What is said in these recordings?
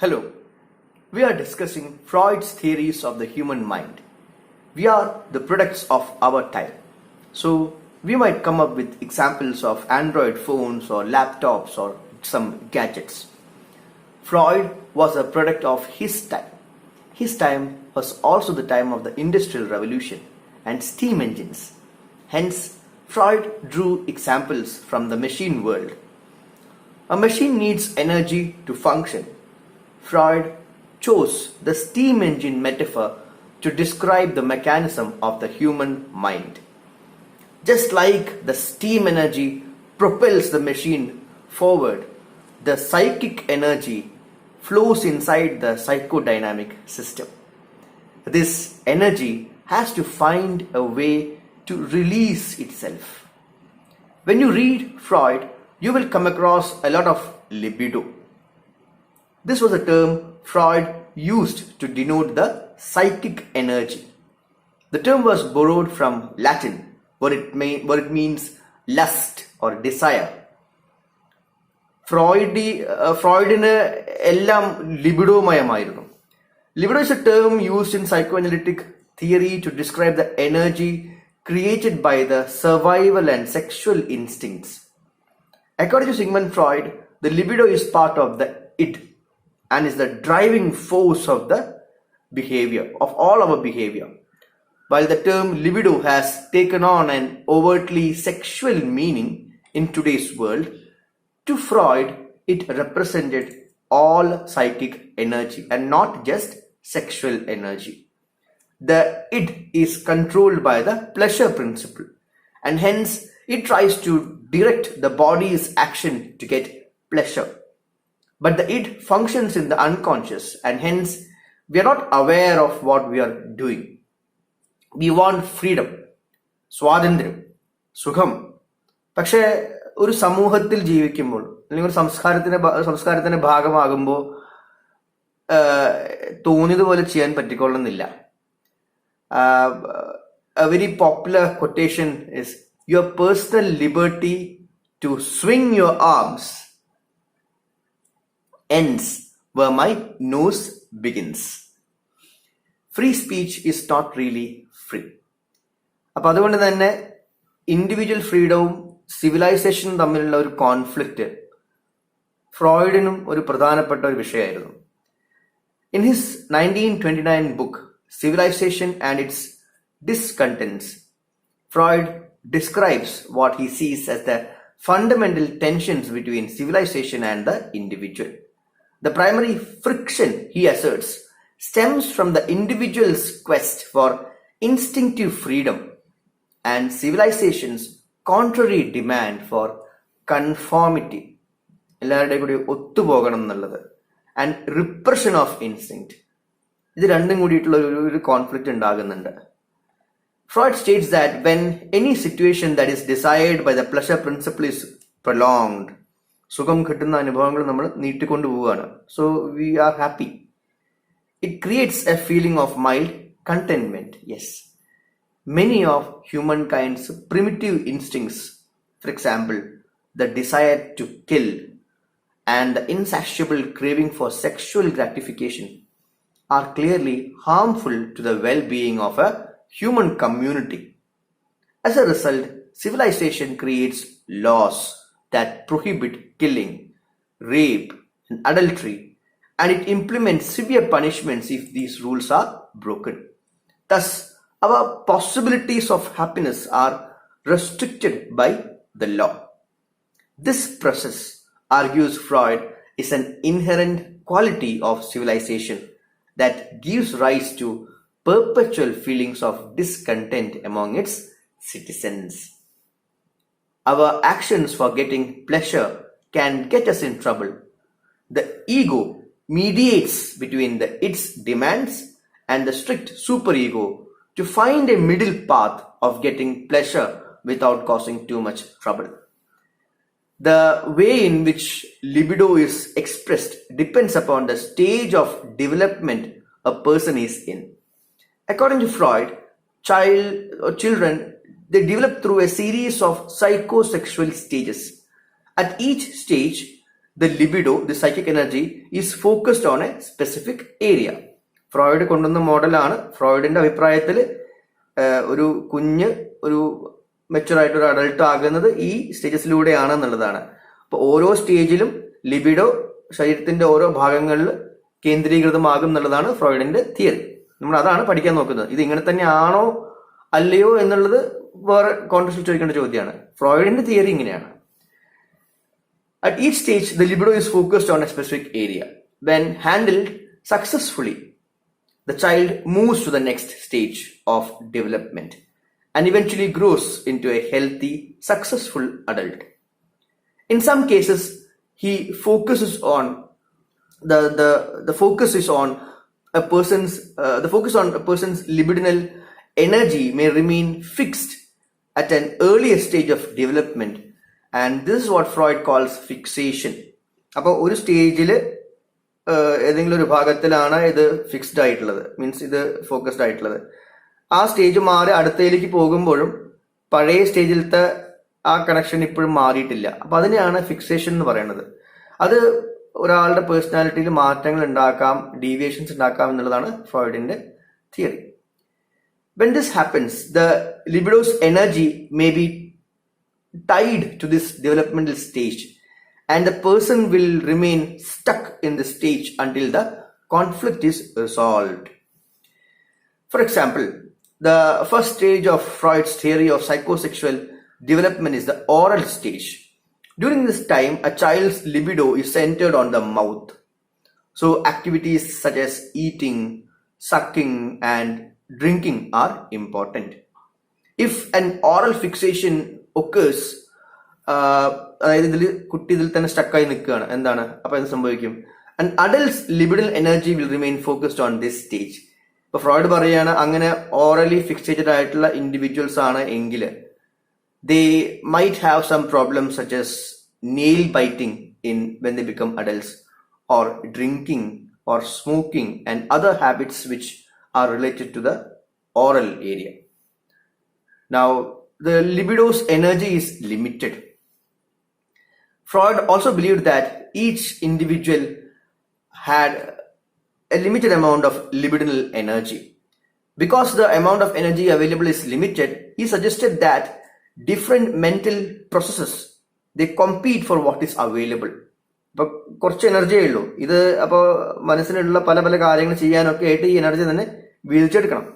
Hello, we are discussing Freud's theories of the human mind. We are the products of our time. So, we might come up with examples of Android phones or laptops or some gadgets. Freud was a product of his time. His time was also the time of the Industrial Revolution and steam engines. Hence, Freud drew examples from the machine world. A machine needs energy to function. Freud chose the steam engine metaphor to describe the mechanism of the human mind. Just like the steam energy propels the machine forward, the psychic energy flows inside the psychodynamic system. This energy has to find a way to release itself. When you read Freud, you will come across a lot of libido. This was a term Freud used to denote the psychic energy. The term was borrowed from Latin, where it means lust or desire. Freudine എല്ലാം ലിബിഡോമയമായിരുന്നു. Libido is a term used in psychoanalytic theory to describe the energy created by the survival and sexual instincts. According to Sigmund Freud, the libido is part of the id and is the driving force of the behavior, of all our behavior. While the term libido has taken on an overtly sexual meaning in today's world, to Freud, it represented all psychic energy and not just sexual energy. The id is controlled by the pleasure principle, and hence it tries to direct the body's action to get pleasure. But the id functions in the unconscious, and hence we are not aware of what we are doing. We want freedom, സ്വാതന്ത്ര്യം, സുഖം. പക്ഷേ ഒരു സമൂഹത്തിൽ ജീവിക്കുമ്പോൾ അല്ലെങ്കിൽ ഒരു സംസ്കാരത്തിന്റെ ഭാഗമാകുമ്പോൾ തോന്നിയതുപോലെ ചെയ്യാൻ പറ്റിക്കൊള്ളുന്നില്ല. A very popular quotation is, your personal liberty to swing your arms ends where my nose begins. Free speech is not really free. അപ്പം അതുകൊണ്ട് തന്നെ ഇൻഡിവിജ്വൽ ഫ്രീഡവും സിവിലൈസേഷനും തമ്മിലുള്ള ഒരു കോൺഫ്ലിക്റ്റ് ഫ്രോയിഡിനും ഒരു പ്രധാനപ്പെട്ട ഒരു വിഷയമായിരുന്നു. In his 1929 book, Civilization and its Discontents, Freud describes what he sees as the fundamental tensions between civilization and the individual. The primary friction, he asserts, stems from the individual's quest for instinctive freedom and civilization's contrary demand for conformity, എല്ലാവരുടെയും കൂടി ഒത്തുപോകണം എന്നുള്ളത്, and repression of instinct. ഇത് രണ്ടും കൂടിയിട്ടുള്ള ഒരു conflict ഉണ്ടാകുന്നുണ്ട്. Freud states that when any situation that is desired by the pleasure principle is prolonged, സുഖം കിട്ടുന്ന അനുഭവങ്ങൾ നമ്മൾ നീട്ടിക്കൊണ്ടു പോവുകയാണ്. So we are happy. It creates a feeling of mild contentment. Yes. Many of humankind's primitive instincts, for example, the desire to kill and the insatiable craving for sexual gratification, are clearly harmful to the well-being of a human community. As a result, civilization creates laws that prohibit killing, rape, and adultery, and it implements severe punishments if these rules are broken. Thus, our possibilities of happiness are restricted by the law. This process, argues Freud, is an inherent quality of civilization that gives rise to perpetual feelings of discontent among its citizens. Our actions for getting pleasure can get us in trouble. The ego mediates between its demands and the strict superego to find a middle path of getting pleasure without causing too much trouble. The way in which libido is expressed depends upon the stage of development a person is in. According to Freud, children, they develop through a series of psychosexual stages. At each stage, the libido, the psychic energy, is focused on a specific area. Freud കൊണ്ടുവന്ന മോഡലാണ്. ഫ്രോയിഡിന്റെ അഭിപ്രായത്തിൽ ഒരു കുഞ്ഞ് ഒരു mature ആയിട്ട് ഒരു adult ആകുന്നത് ഈ സ്റ്റേജസിലൂടെയാണ് എന്നുള്ളതാണ്. അപ്പൊ ഓരോ സ്റ്റേജിലും ലിബിഡോ ശരീരത്തിന്റെ ഓരോ ഭാഗങ്ങളിൽ കേന്ദ്രീകൃതമാകും എന്നുള്ളതാണ് ഫ്രോയിഡിന്റെ തിയറി. നമ്മൾ അതാണ് പഠിക്കാൻ നോക്കുന്നത്. ഇത് ഇങ്ങനെ തന്നെ ആണോ അല്ലയോ എന്നുള്ളത് വേറെ കോൺടെക്സ്റ്റിൽ ചോദിക്കേണ്ട ചോദ്യമാണ്. ഫ്രോയിഡിന്റെ തിയറി ഇങ്ങനെയാണ്. At each stage, the libido is focused on a specific area. When handled successfully, the child moves to the next stage of development and eventually grows into a healthy, successful adult. In some cases, he focuses on the focus is on a person's the focus on a person's libidinal energy may remain fixed at an earlier stage of development, and this is what Freud calls fixation. അപ്പോൾ ഒരു സ്റ്റേജിൽ ഏതെങ്കിലും ഒരു ഭാഗത്തിലാണ് ഇത് fixed ആയിട്ടുള്ളത്, means ഇത് focused ആയിട്ടുള്ളത്. ആ സ്റ്റേജ് മാറി അടുത്തയിലേക്ക് പോകുമ്പോഴും പഴയ സ്റ്റേജിലത്തെ ആ കണക്ഷൻ ഇപ്പോഴും മാറിയിട്ടില്ല. അപ്പൊ അതിനെയാണ് ഫിക്സേഷൻ എന്ന് പറയുന്നത്. അത് ഒരാളുടെ പേഴ്സണാലിറ്റിയിൽ മാറ്റങ്ങൾ ഉണ്ടാക്കാം, ഡീവിയേഷൻസ് ഉണ്ടാക്കാം എന്നുള്ളതാണ് ഫ്രോയിഡിന്റെ theory. When this happens, the libido's energy may be tied to this developmental stage, and the person will remain stuck in the stage until the conflict is resolved. For example, the first stage of Freud's theory of psychosexual development is the oral stage. During this time, a child's libido is centered on the mouth. So activities such as eating, sucking, and drinking are important. If an oral fixation occurs, അതായത് ഇതിൽ കുട്ടി ഇതിൽ തന്നെ സ്റ്റക്കായി നിൽക്കുകയാണ്, എന്താണ് അപ്പൊ എന്ത് സംഭവിക്കും? An adult's libidinal energy will remain focused on this stage. ഇപ്പൊ ഫ്രോയിഡ് പറയാണ്, അങ്ങനെ ഓറലി ഫിക്സേറ്റഡ് ആയിട്ടുള്ള ഇൻഡിവിജ്വൽസ് ആണ് എങ്കിൽ they might have some problems such as nail biting when they become adults, or drinking or smoking and other habits which are related to the oral area. Now, the libido's energy is limited. Freud also believed that each individual had a limited amount of libidinal energy. Because the amount of energy available is limited, he suggested that different mental processes, they compete for what is available. ഇപ്പൊ കുറച്ച് എനർജിയേ ഉള്ളൂ, ഇത് അപ്പോ മനസ്സിലുള്ള പല പല കാര്യങ്ങൾ ചെയ്യാനൊക്കെ ആയിട്ട് ഈ എനർജി തന്നെ വീഴ്ചെടുക്കണം.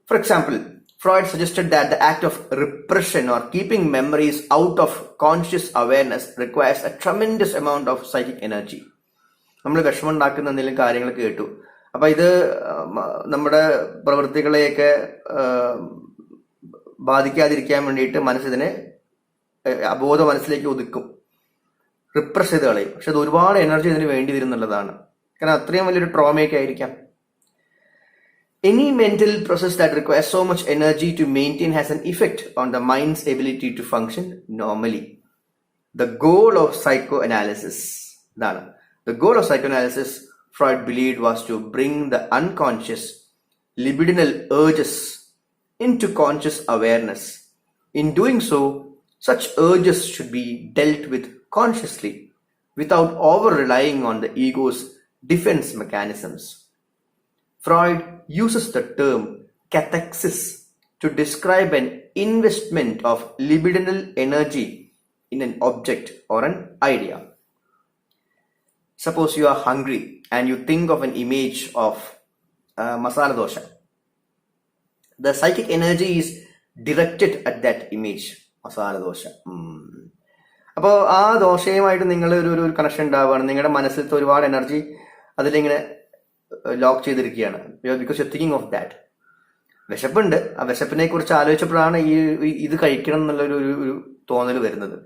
For example, Freud suggested that the act of repression or keeping memories out of conscious awareness requires a tremendous amount of psychic energy. നമ്മൾ വിഷമം ഉണ്ടാക്കുന്ന എന്തെങ്കിലും കാര്യങ്ങൾ കേട്ടു, അപ്പൊ ഇത് നമ്മുടെ പ്രവൃത്തികളെയൊക്കെ ബാധിക്കാതിരിക്കാൻ വേണ്ടിയിട്ട് മനസ്സിതിനെ അബോധ മനസ്സിലേക്ക് ഒതുക്കും, റിപ്രസ് ചെയ്ത് കളയും. പക്ഷെ അത് ഒരുപാട് എനർജി ഇതിന് വേണ്ടി വരുന്നുള്ളതാണ്, കാരണം അത്രയും വലിയൊരു ട്രോമയൊക്കെ ആയിരിക്കാം. Any mental process that requires so much energy to maintain has an effect on the mind's ability to function normally. The goal of psychoanalysis, Freud believed, was to bring the unconscious libidinal urges into conscious awareness. In doing so, such urges should be dealt with consciously without over-relying on the ego's defense mechanisms. Freud uses the term cathexis to describe an investment of libidinal energy in an object or an idea. Suppose you are hungry and you think of an image of masala dosha. The psychic energy is directed at that image, masala dosha. അപ്പോൾ ആ ദോശയുമായിട്ട് നിങ്ങൾ ഒരു connection ഉണ്ടാവുകയാണ്, നിങ്ങളുടെ മനസ്സിലത്തെ ഒരുപാട് energy അതിലിങ്ങനെ lock ചെയ്തിരിക്കുകയാണ്, because you thinking of that. വിശപ്പുണ്ട്, ആ വിശപ്പിനെ കുറിച്ച് ആലോചിച്ചപ്പോഴാണ് ഇത് കഴിക്കണം എന്നുള്ള ഒരു തോന്നൽ വരുന്നത്.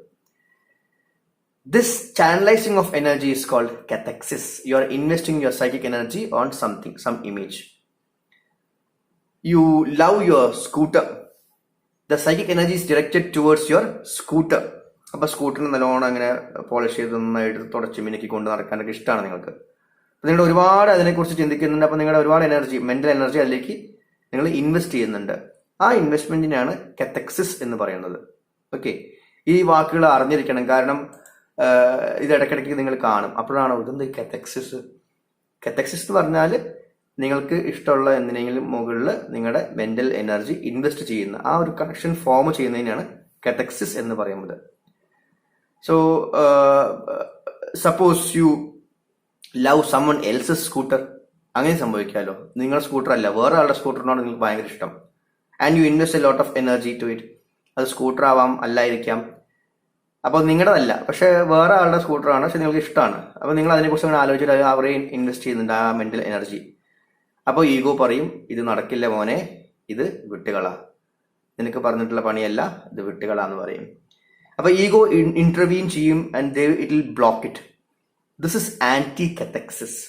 This channelising of energy is called cathexis. You are investing your psychic energy on something, some image. You love your scooter. The psychic energy is directed towards your scooter. അപ്പൊ സ്കൂട്ടറിന് നല്ലോണം അങ്ങനെ പോളിഷ് ചെയ്ത് നന്നായിട്ട് തുടച്ച് മിനുക്കി കൊണ്ട് നടക്കാനൊക്കെ ഇഷ്ടമാണ് നിങ്ങൾക്ക്. അപ്പൊ നിങ്ങൾ ഒരുപാട് അതിനെക്കുറിച്ച് ചിന്തിക്കുന്നുണ്ട്. അപ്പൊ നിങ്ങളുടെ ഒരുപാട് എനർജി, മെന്റൽ എനർജി അതിലേക്ക് നിങ്ങൾ ഇൻവെസ്റ്റ് ചെയ്യുന്നുണ്ട്. ആ ഇൻവെസ്റ്റ്മെന്റിനാണ് കാഥെക്സിസ് എന്ന് പറയുന്നത്. ഓക്കെ, ഈ വാക്കുകൾ അറിഞ്ഞിരിക്കണം. കാരണം ഇത് ഇടയ്ക്കിടയ്ക്ക് നിങ്ങൾ കാണും. അപ്പോഴാണോ ഇതെന്ത് കെതക്സിസ്? കെതക്സിസ് എന്ന് പറഞ്ഞാൽ നിങ്ങൾക്ക് ഇഷ്ടമുള്ള എന്തിനെങ്കിലും മുകളിൽ നിങ്ങളുടെ മെന്റൽ എനർജി ഇൻവെസ്റ്റ് ചെയ്യുന്ന ആ ഒരു കണക്ഷൻ ഫോം ചെയ്യുന്നതിനാണ് കെതക്സിസ് എന്ന് പറയുന്നത്. So suppose you love someone else's scooter, അങ്ങനെ സംഭവിക്കാമല്ലോ. നിങ്ങളുടെ സ്കൂട്ടർ അല്ല, വേറെ ആളുടെ സ്കൂട്ടറിനോട് നിങ്ങൾക്ക് ഭയങ്കര ഇഷ്ടം. And you invest a lot of energy to it. അത് സ്കൂട്ടർ ആവാം, അല്ലായിരിക്കാം. അപ്പോൾ നിങ്ങളുടേതല്ല, പക്ഷെ വേറെ ആളുടെ സ്കൂട്ടറാണ്, പക്ഷെ നിങ്ങൾക്ക് ഇഷ്ടമാണ്. അപ്പോൾ നിങ്ങൾ അതിനെക്കുറിച്ച് അങ്ങനെ ആലോചിച്ചിട്ട് അവരെ ഇൻവെസ്റ്റ് ചെയ്യുന്നുണ്ട് ആ മെന്റൽ എനർജി. അപ്പോൾ ഈഗോ പറയും, ഇത് നടക്കില്ല മോനെ, ഇത് വിട്ടുകളാ, നിനക്ക് പറഞ്ഞിട്ടുള്ള പണിയല്ല, ഇത് വിട്ടുകളാന്ന് പറയും. അപ്പോൾ ഈഗോ ഇന്റർവീൻ ചെയ്യും and it will block it. This is anti cathexis.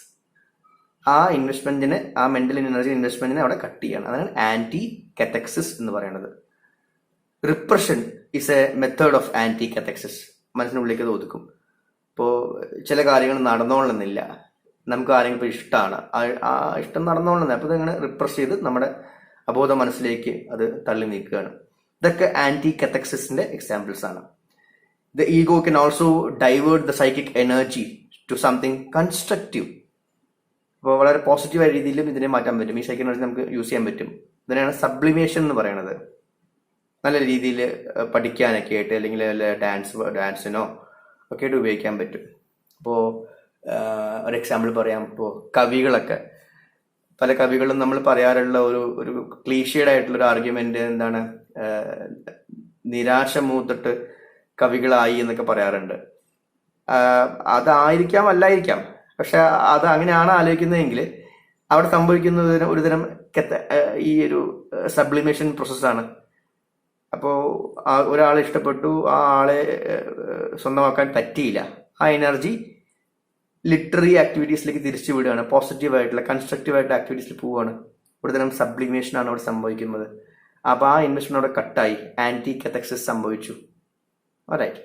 ആ ഇൻവെസ്റ്റ്മെന്റിന്, ആ മെന്റൽ എനർജി ഇൻവെസ്റ്റ്മെന്റിനെ അവിടെ കട്ട് ചെയ്യണം. അതാണ് ആന്റി കെതക്സിസ് എന്ന് പറയുന്നത്. Repression is a method of anti cathexis. മനസ്സിനുള്ളിലേക്ക് അത് ഒതുക്കും. ഇപ്പോൾ ചില കാര്യങ്ങൾ നടന്നോളണമെന്നില്ല, നമുക്ക് ആരെങ്കിലും ഇപ്പോൾ ഇഷ്ടമാണ്, ആ ഇഷ്ടം നടന്നോളണമെന്നില്ല, അപ്പോൾ ഇതങ്ങനെ റിപ്രസ് ചെയ്ത് നമ്മുടെ അബോധ മനസ്സിലേക്ക് അത് തള്ളി നീക്കുകയാണ്. ഇതൊക്കെ ആന്റി കെതക്സിസിന്റെ എക്സാമ്പിൾസ് ആണ്. The ego can also divert the psychic energy to something constructive. അപ്പോൾ വളരെ പോസിറ്റീവായ രീതിയിലും ഇതിനെ മാറ്റാൻ പറ്റും. ഈ സൈക്കിക് എനർജി നമുക്ക് യൂസ് ചെയ്യാൻ പറ്റും. ഇതിനെയാണ് സബ്ലിമേഷൻ എന്ന് പറയുന്നത്. നല്ല രീതിയിൽ പഠിക്കാനൊക്കെ ആയിട്ട്, അല്ലെങ്കിൽ ഡാൻസിനോ ഒക്കെ ആയിട്ട് ഉപയോഗിക്കാൻ പറ്റും. ഇപ്പോൾ ഒരു എക്സാമ്പിൾ പറയാം. ഇപ്പോൾ കവികളൊക്കെ, പല കവികളും നമ്മൾ പറയാറുള്ള ഒരു ക്ലീഷേഡ് ആയിട്ടുള്ള ഒരു ആർഗ്യുമെന്റ് എന്താണ്, നിരാശ മൂത്തിട്ട് കവികളായി എന്നൊക്കെ പറയാറുണ്ട്. അതായിരിക്കാം, അല്ലായിരിക്കാം. പക്ഷെ അത് അങ്ങനെയാണ് ആലോചിക്കുന്നതെങ്കിൽ അവിടെ സംഭവിക്കുന്നത് ഒരുതരം ഈ ഒരു സബ്ലിമേഷൻ പ്രോസസ്സാണ്. അപ്പോൾ ഒരാളെ ഇഷ്ടപ്പെട്ടു, ആ ആളെ സ്വന്തമാക്കാൻ പറ്റിയില്ല, ആ എനർജി ലിറ്റററി ആക്ടിവിറ്റീസിലേക്ക് തിരിച്ചു വിടുകയാണ്. പോസിറ്റീവായിട്ടുള്ള കൺസ്ട്രക്റ്റീവായിട്ടുള്ള ആക്ടിവിറ്റീസിൽ പോവുകയാണ്. ഒരുതരം സബ്ലിമേഷനാണ് അവിടെ സംഭവിക്കുന്നത്. അപ്പോൾ ആ ഇൻവെസ്റ്റ്മെന്റ് അവിടെ കട്ടായി, ആന്റി കെതക്സിസ് സംഭവിച്ചു. റൈറ്റ്.